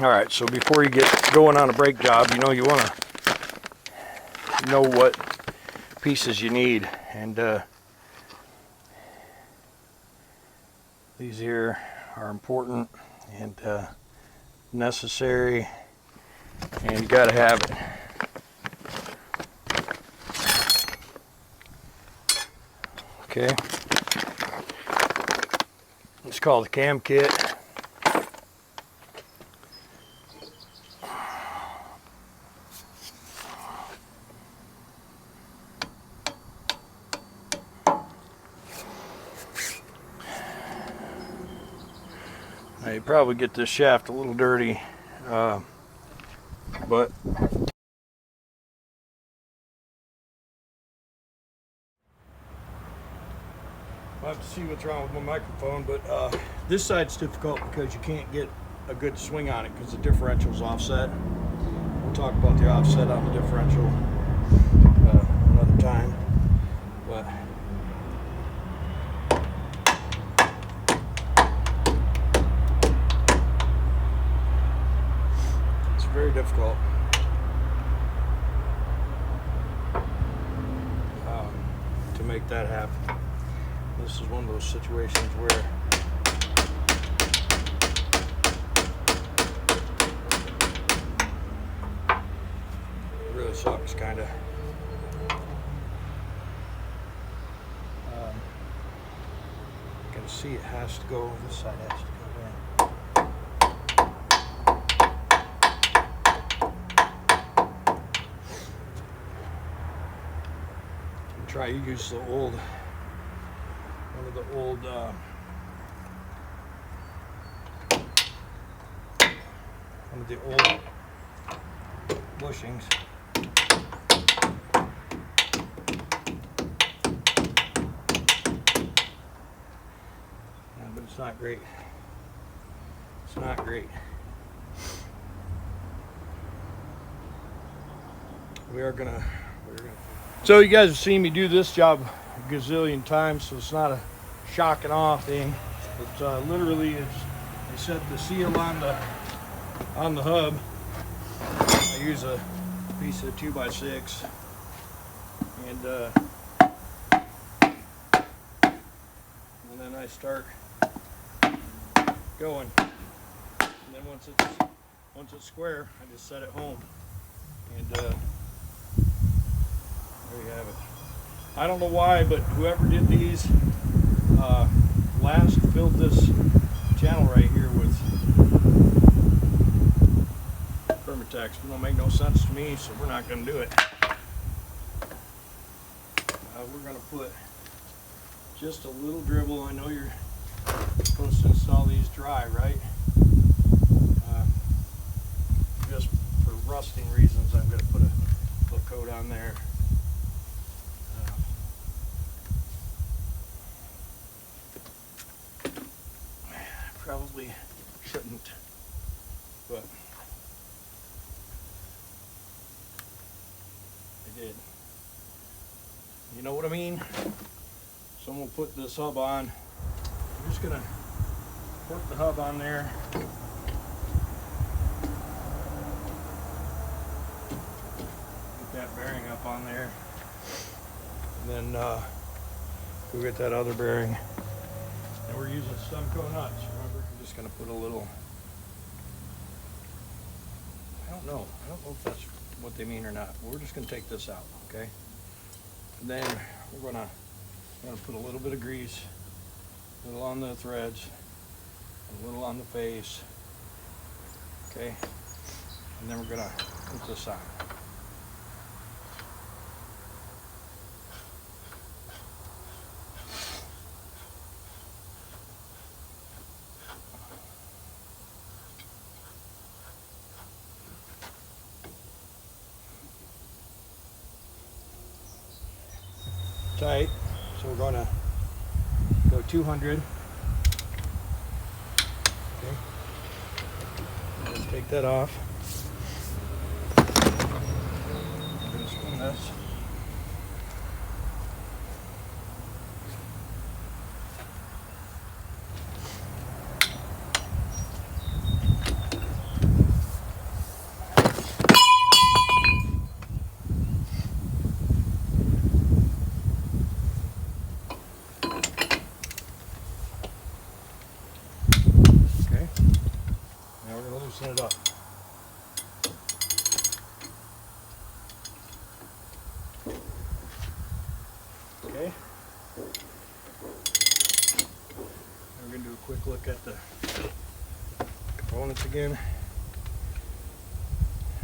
All right, so before you get going on a brake job, you know, you want to know what pieces you need, and these here are important and necessary, and you got to have it. Okay, it's called the cam kit. Now you probably get this shaft a little dirty, but I'll have to see what's wrong with my microphone, but this side's difficult because you can't get a good swing on it because the differential's offset. We'll talk about the offset on the differential another time, but it's very difficult to make that happen. This is one of those situations where it really sucks, kind of. You can see it has to go, this side has to go in. Try to use the old, one of the old bushings. But it's not great. It's not great. We're gonna. So you guys have seen me do this job a gazillion times, so it's not a shock and awe thing. It's literally, I set the seal on the hub. I use a piece of 2x6, and then I start going. And then once it's square, I just set it home, and there you have it. I don't know why, but whoever did these last filled this channel right here with Permatex. It don't make no sense to me, so we're not going to do it. We're going to put just a little dribble. I know you're supposed to install these dry, right? Just for rusting reasons, I'm going to put a little coat on there. Probably shouldn't, but I did. You know what I mean? So I'm gonna put this hub on. I'm just gonna put the hub on there. Get that bearing up on there. And then go get that other bearing. And we're using Stumco nuts. Remember, I'm just gonna put a little, I don't know if that's what they mean or not. But we're just gonna take this out, okay? And then we're gonna put a little bit of grease, a little on the threads, a little on the face, okay? And then we're gonna put this on. Tight, so we're going to go 200. Okay, let's take that off. I'm going to spin this. loosen it up. Okay. We're going to do a quick look at the components again.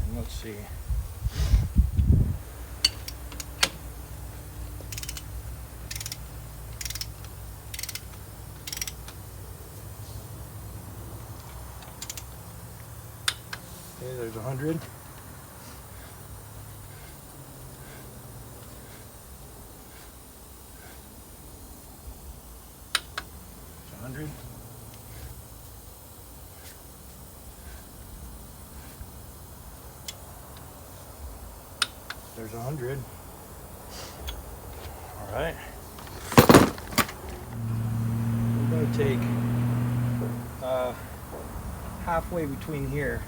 And let's see. Okay, there's 100. There's 100. There's 100. All right. We're going to take halfway between here,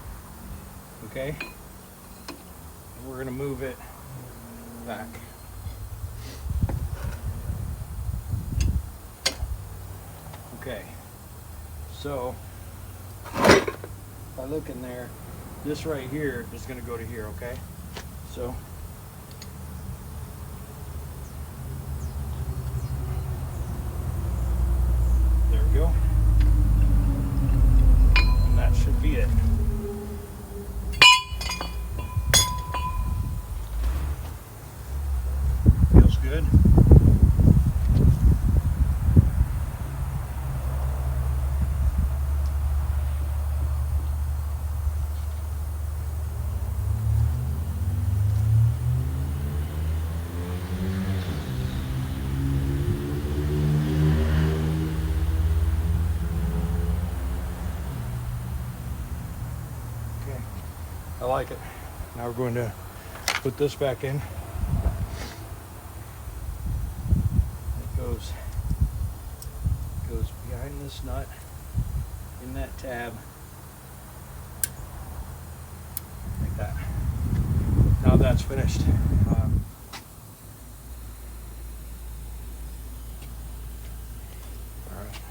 okay? And we're going to move it back. Okay. So, if I look in there, this right here is going to go to here, okay? So, there we go. And that should be it. Feels good. I like it. Now we're going to put this back in. It goes behind this nut in that tab like that. Now that's finished. All right.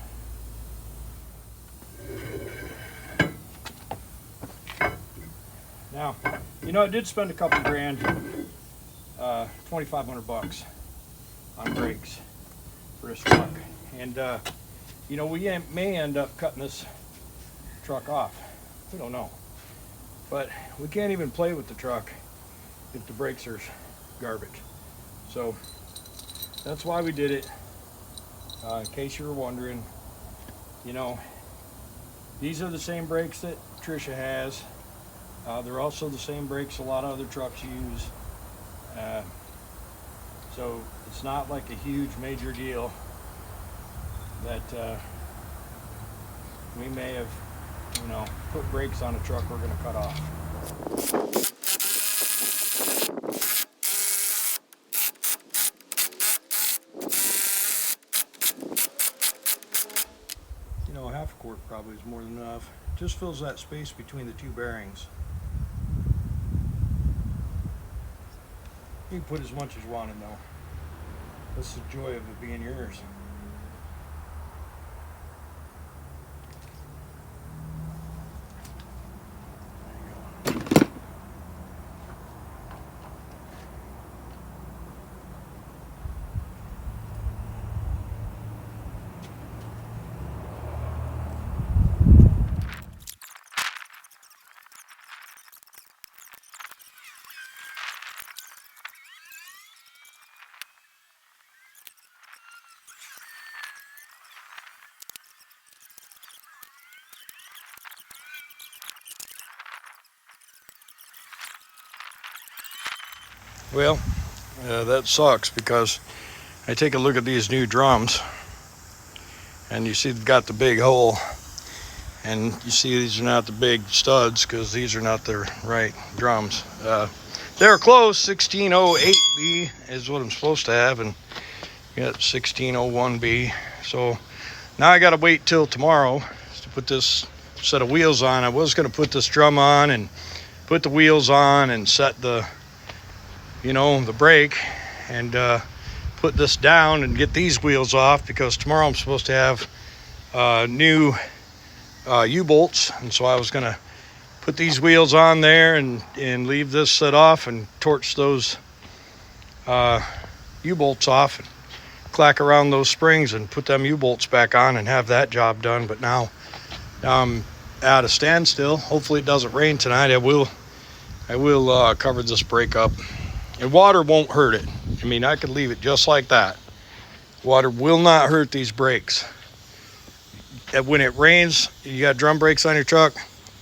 Now, you know, I did spend a couple grand, 2,500 bucks on brakes for this truck, and you know, we may end up cutting this truck off. We don't know, but we can't even play with the truck if the brakes are garbage. So that's why we did it. In case you were wondering, you know, these are the same brakes that Tricia has. They're also the same brakes a lot of other trucks use. So it's not like a huge major deal that we may have, you know, put brakes on a truck we're going to cut off. You know, half a quart probably is more than enough. Just fills that space between the two bearings. You can put as much as you want in though. That's the joy of it being yours. There you go. Well, that sucks because I take a look at these new drums and you see they've got the big hole, and you see these are not the big studs because these are not the right drums. They're close. 1608B is what I'm supposed to have, and you got 1601B. So now I got to wait till tomorrow to put this set of wheels on. I was going to put this drum on and put the wheels on and set the, you know, the brake, and put this down and get these wheels off, because tomorrow I'm supposed to have new U-bolts, and so I was gonna put these wheels on there and leave this set off and torch those U-bolts off and clack around those springs and put them U-bolts back on and have that job done. But now I'm at a standstill. Hopefully it doesn't rain tonight. I will cover this brake up, and water won't hurt it. I mean, I could leave it just like that. Water will not hurt these brakes. And when it rains, you got drum brakes on your truck,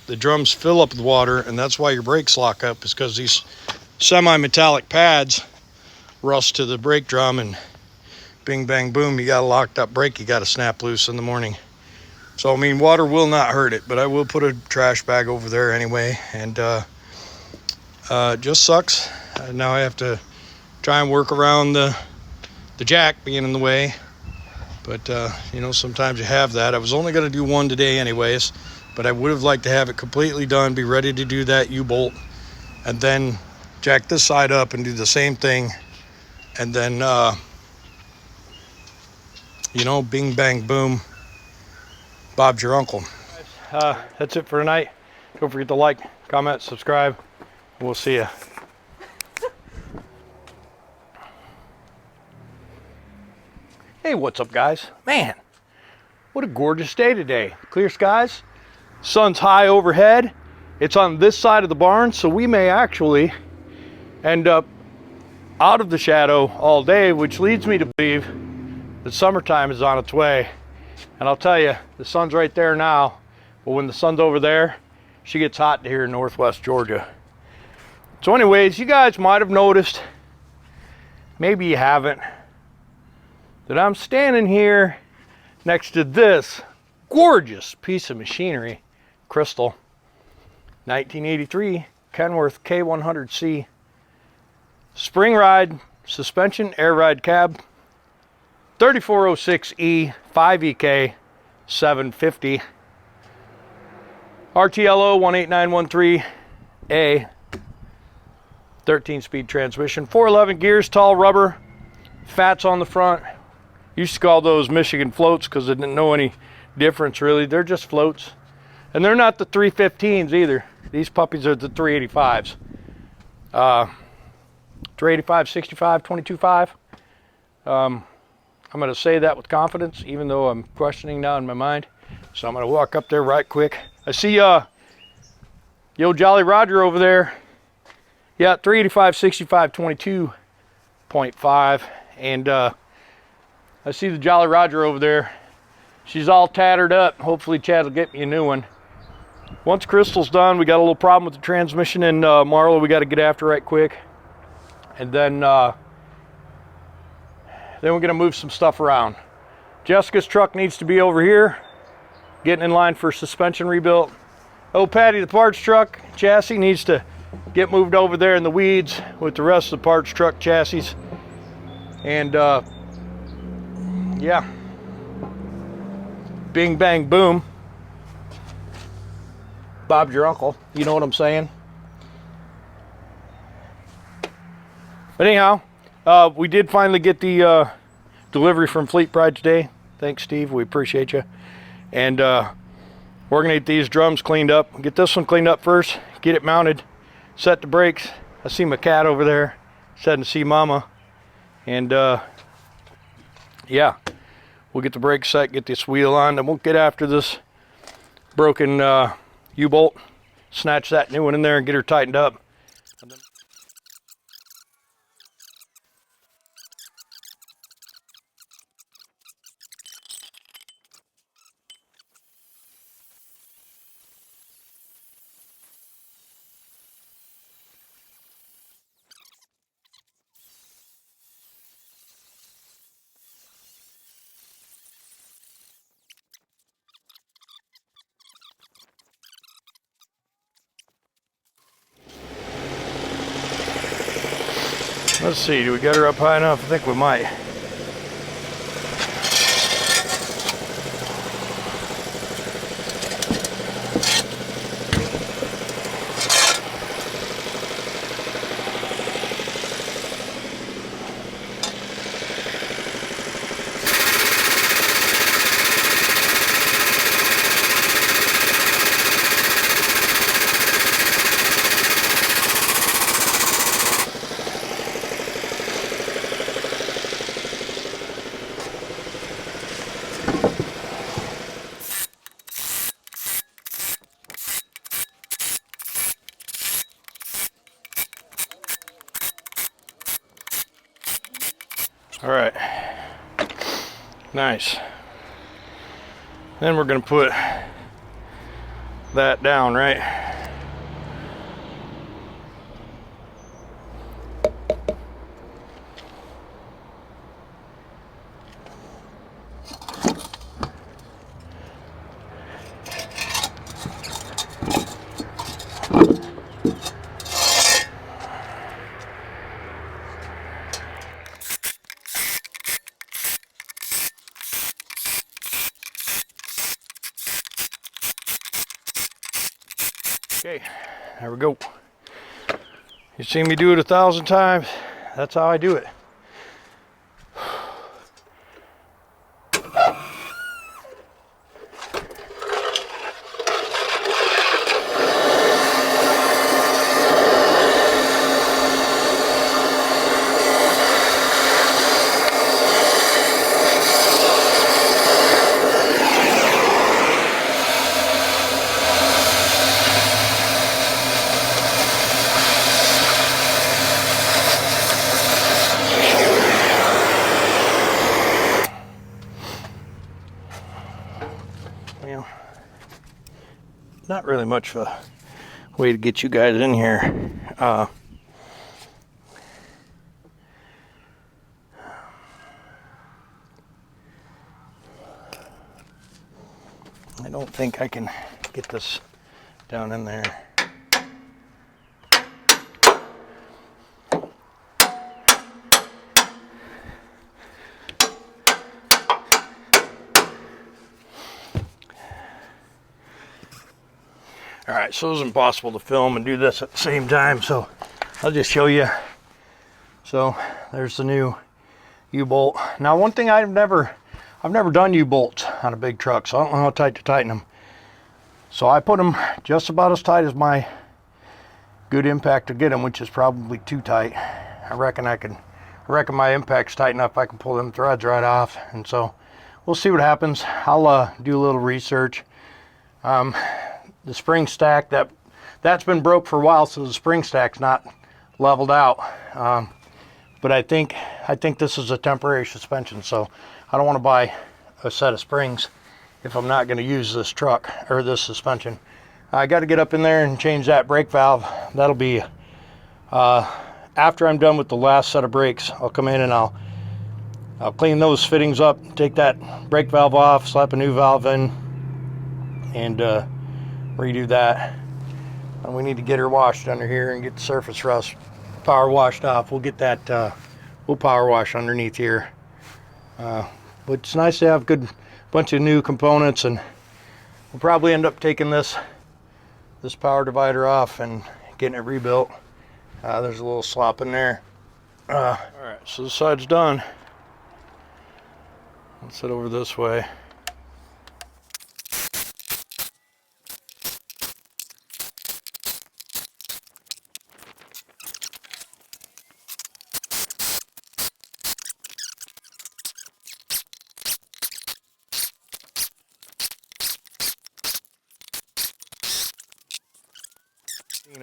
the drums fill up with water, and that's why your brakes lock up, is because these semi-metallic pads rust to the brake drum, and bing, bang, boom, you got a locked up brake you got to snap loose in the morning. So, I mean, water will not hurt it, but I will put a trash bag over there anyway, and it just sucks. Now I have to try and work around the jack being in the way, but you know, sometimes you have that. I was only going to do one today anyways, but I would have liked to have it completely done, be ready to do that U-bolt, and then jack this side up and do the same thing, and then you know, bing, bang, boom, Bob's your uncle. That's it for tonight. Don't forget to like, comment, subscribe. We'll see ya. Hey, what's up, guys? Man, what a gorgeous day today. Clear skies, sun's high overhead. It's on this side of the barn, so we may actually end up out of the shadow all day, which leads me to believe that summertime is on its way. And I'll tell you, the sun's right there now, but when the sun's over there, she gets hot here in northwest Georgia. So anyways, you guys might have noticed, maybe you haven't, that I'm standing here next to this gorgeous piece of machinery, crystal, 1983 Kenworth K100C spring ride suspension air ride cab, 3406E 5EK 750 RTLO 18913A 13-speed transmission, 411 gears, tall rubber, fats on the front. Used to call those Michigan floats because I didn't know any difference really. They're just floats, and they're not the 315s either. These puppies are the 385s. 385, 65, 22.5. I'm going to say that with confidence, even though I'm questioning now in my mind. So I'm going to walk up there right quick. I see the old Jolly Roger over there. Yeah, 385, 65, 22.5. And I see the Jolly Roger over there. She's all tattered up. Hopefully Chad will get me a new one. Once Crystal's done, we got a little problem with the transmission in Marlow we got to get after right quick. And then we're going to move some stuff around. Jessica's truck needs to be over here, getting in line for suspension rebuilt. Oh, Patty, the parts truck chassis needs to get moved over there in the weeds with the rest of the parts truck chassis. And yeah, bing, bang, boom, Bob's your uncle. You know what I'm saying? But anyhow, we did finally get the delivery from Fleet Pride today. Thanks, Steve. We appreciate you. And we're going to get these drums cleaned up. Get this one cleaned up first. Get it mounted. Set the brakes. I see my cat over there. Said to see Mama. And yeah, we'll get the brakes set, get this wheel on, then we'll get after this broken U-bolt, snatch that new one in there and get her tightened up. And then let's see, do we get her up high enough? I think we might. All right, nice. Then we're gonna put that down, right? Okay, there we go. You've seen me do it 1,000 times. That's how I do it. Well, not really much of a way to get you guys in here. I don't think I can get this down in there. All right, so it's impossible to film and do this at the same time, so I'll just show you. So there's the new U-bolt. Now, one thing I've never done U-bolts on a big truck, so I don't know how tight to tighten them. So I put them just about as tight as my good impact to get them, which is probably too tight. I reckon my impact's tight enough I can pull them threads right off, and so we'll see what happens. I'll do a little research. The spring stack, that's been broke for a while, so the spring stack's not leveled out. But I think this is a temporary suspension, so I don't want to buy a set of springs if I'm not going to use this truck or this suspension. I got to get up in there and change that brake valve. That'll be after I'm done with the last set of brakes. I'll come in and I'll clean those fittings up, take that brake valve off, slap a new valve in, and redo that. And we need to get her washed under here and get the surface rust power washed off. We'll get that, we'll power wash underneath here. But it's nice to have a good bunch of new components, and we'll probably end up taking this power divider off and getting it rebuilt. There's a little slop in there. All right, so this side's done. Let's head over this way.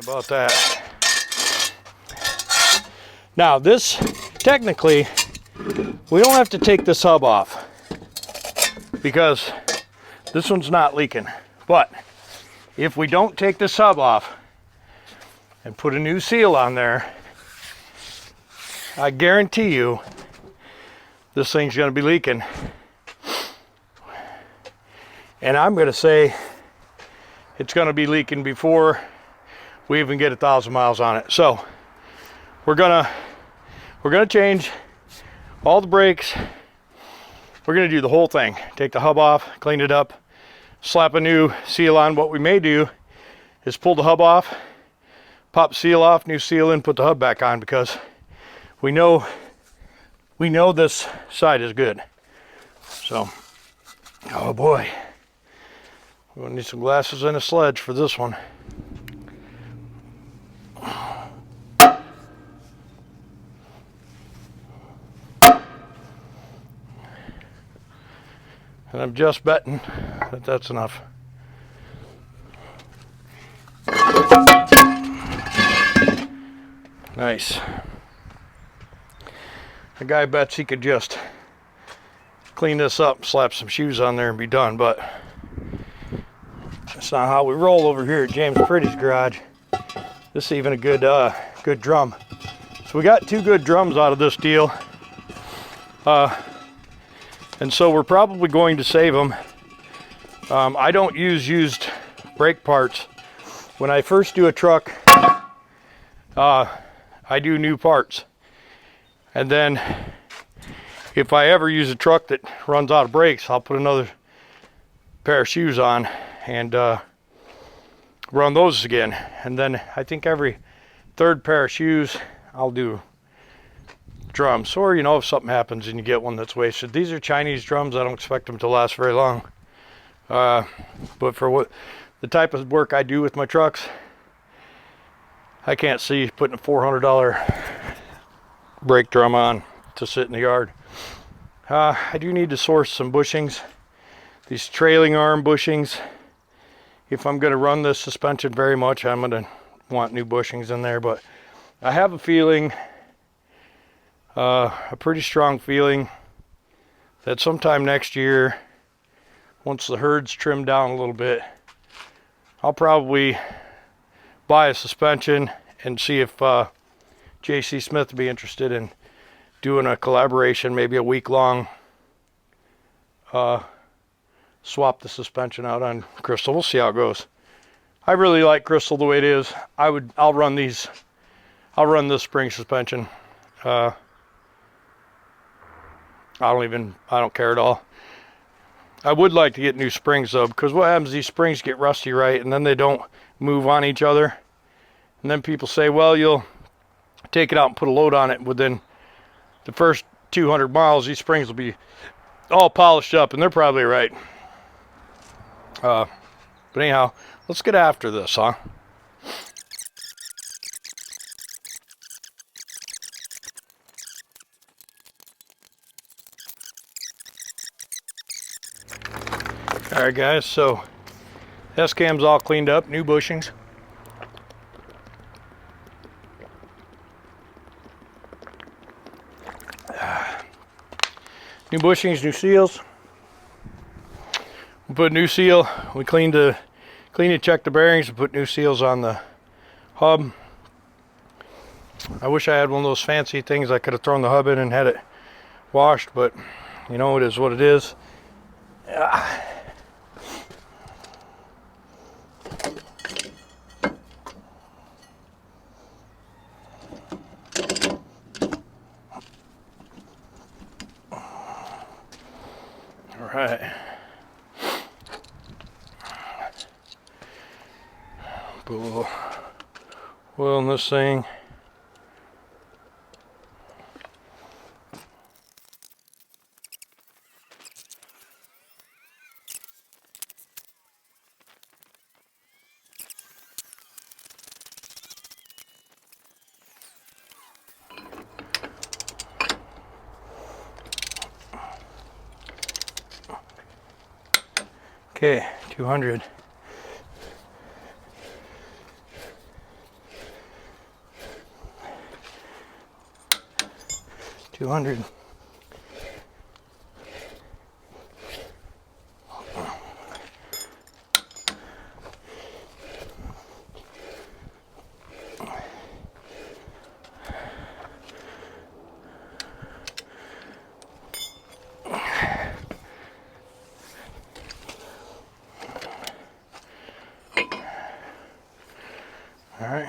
About that. Now this, technically, we don't have to take this hub off because this one's not leaking. But if we don't take this hub off and put a new seal on there, I guarantee you this thing's going to be leaking. And I'm going to say it's going to be leaking before we even get 1,000 miles on it. So we're gonna change all the brakes. We're gonna do the whole thing. Take the hub off, clean it up, slap a new seal on. What we may do is pull the hub off, pop the seal off, new seal in, put the hub back on, because we know this side is good. So, oh boy, we're gonna need some glasses and a sledge for this one. And I'm just betting that that's enough. Nice. The guy bets he could just clean this up, slap some shoes on there and be done, but that's not how we roll over here at James Pretty's garage. This is even a good drum. So we got 2 good drums out of this deal. And so we're probably going to save them. I don't use used brake parts. When I first do a truck, I do new parts. And then if I ever use a truck that runs out of brakes, I'll put another pair of shoes on and run those again. And then I think every 3rd pair of shoes, I'll do drums. Or, you know, if something happens and you get one that's wasted. These are Chinese drums. I don't expect them to last very long. But for what the type of work I do with my trucks, I can't see putting a $400 brake drum on to sit in the yard. I do need to source some bushings, these trailing arm bushings. If I'm going to run this suspension very much, I'm going to want new bushings in there. But I have a feeling, a pretty strong feeling, that sometime next year, once the herd's trimmed down a little bit, I'll probably buy a suspension and see if J.C. Smith would be interested in doing a collaboration, maybe a week-long swap the suspension out on Crystal. We'll see how it goes. I really like Crystal the way it is. I'll run this spring suspension. I don't care at all. I would like to get new springs though, because what happens, these springs get rusty, right, and then they don't move on each other. And then people say, well, you'll take it out and put a load on it within the first 200 miles, these springs will be all polished up, and they're probably right. But anyhow, let's get after this, huh? Alright guys, so S-cam's all cleaned up, new bushings. New bushings, new seals. We put a new seal, we cleaned it, checked the bearings, and put new seals on the hub. I wish I had one of those fancy things I could have thrown the hub in and had it washed, but you know, it is what it is. Alright. Put a little oil in this thing. Okay, 200. $200. All right.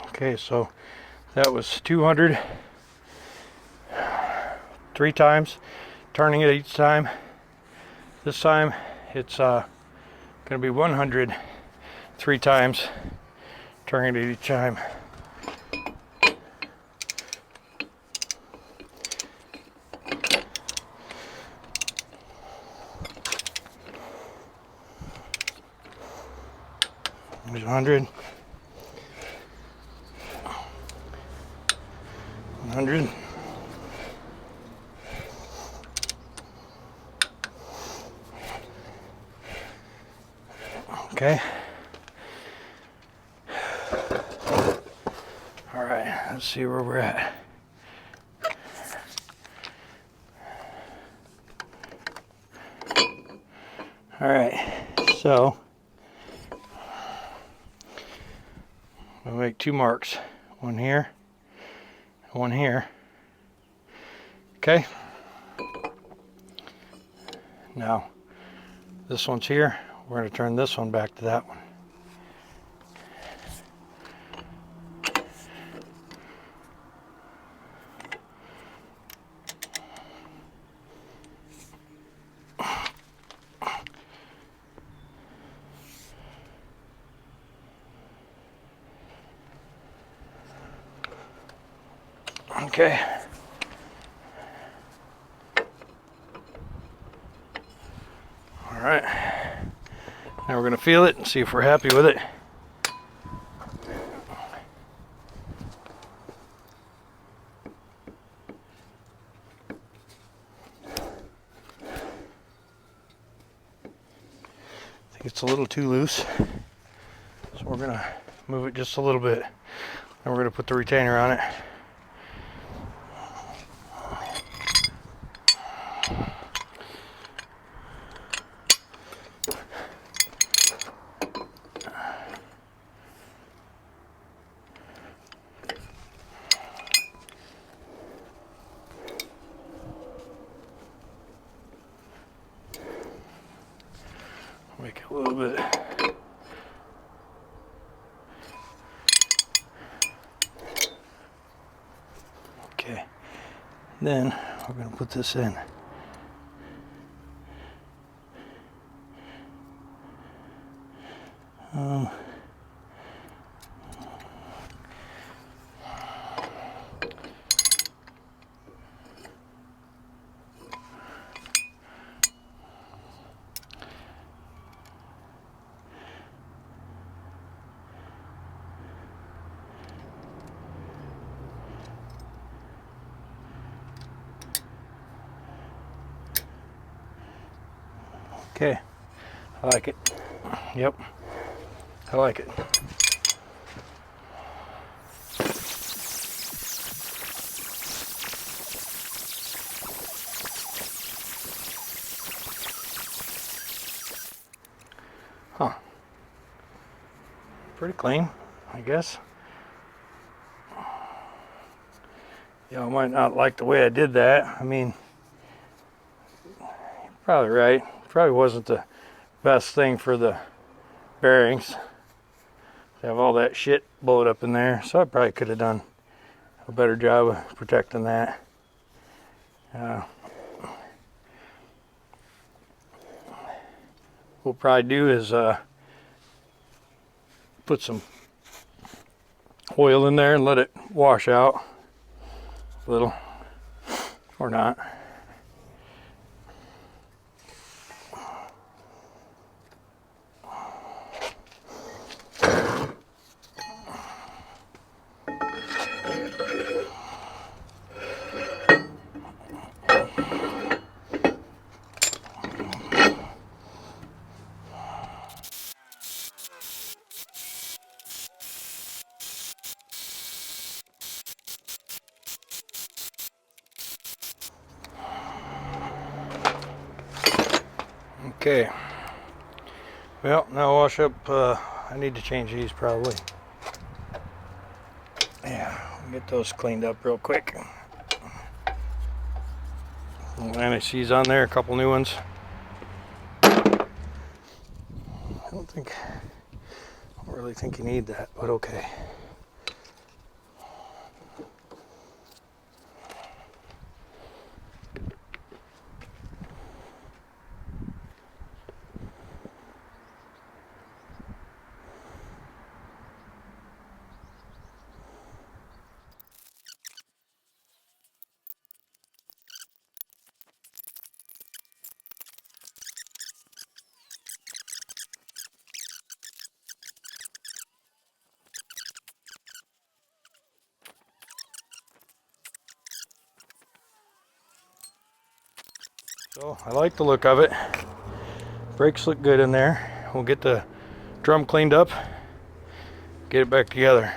Okay, so that was 200 3 times, turning it each time. This time it's going to be 100 3 times, turning it each time. There's 100, 100, okay. Let's see where we're at. All right, so we'll make 2 marks, one here, one here. Okay. Now, this one's here. We're going to turn this one back to that one. Okay. All right. Now we're going to feel it and see if we're happy with it. I think it's a little too loose, so we're going to move it just a little bit. And we're going to put the retainer on it. Make it a little bit. Okay, then we're going to put this in. Okay, I like it. Yep, I like it. Huh. Pretty clean, I guess. Yeah, I might not like the way I did that. I mean, you're probably right. Probably wasn't the best thing for the bearings to have all that shit blowed up in there, so I probably could have done a better job of protecting that. What we'll probably do is put some oil in there and let it wash out a little, or not. Okay, well, now wash up, I need to change these probably. Yeah, we'll get those cleaned up real quick. Anti-seize on there, a couple new ones. I don't really think you need that, but okay. So I like the look of it. Brakes look good in there. We'll get the drum cleaned up, get it back together.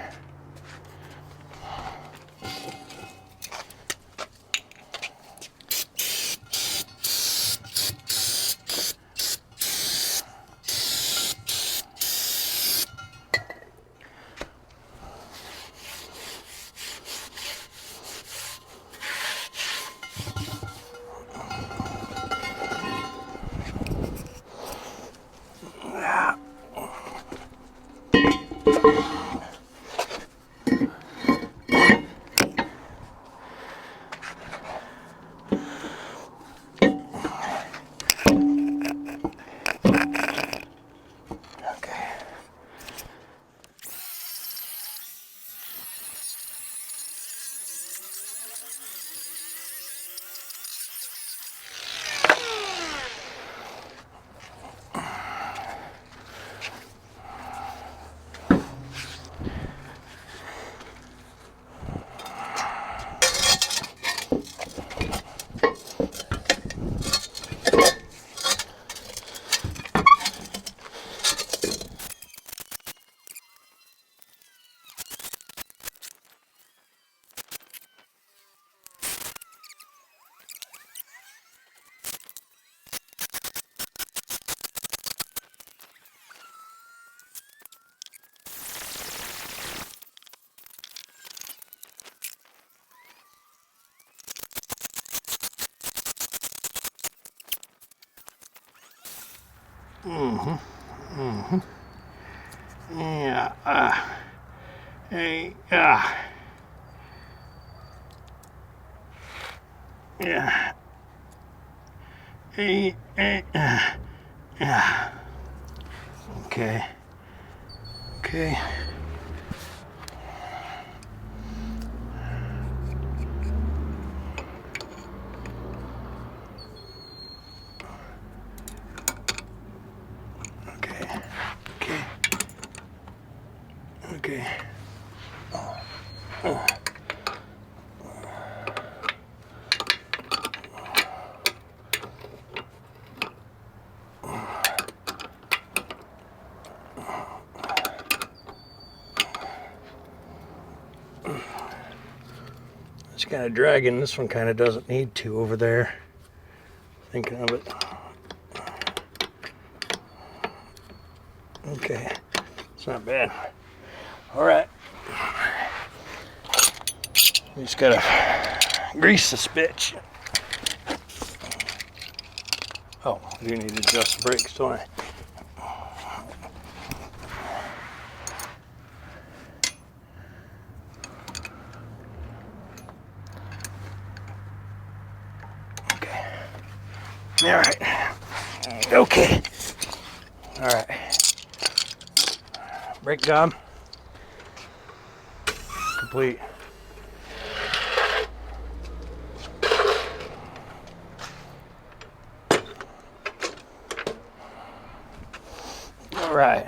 Yeah. Hey. Yeah. Hey. Yeah. Okay. Okay. Okay. Okay. Okay. It's kind of dragging. This one kind of doesn't need to over there. Thinking of it. Okay. It's not bad. All right. We just gotta grease this bitch. Oh, I do need to adjust the brakes, don't I? Okay. All right. Okay. All right. Brake job complete. All right.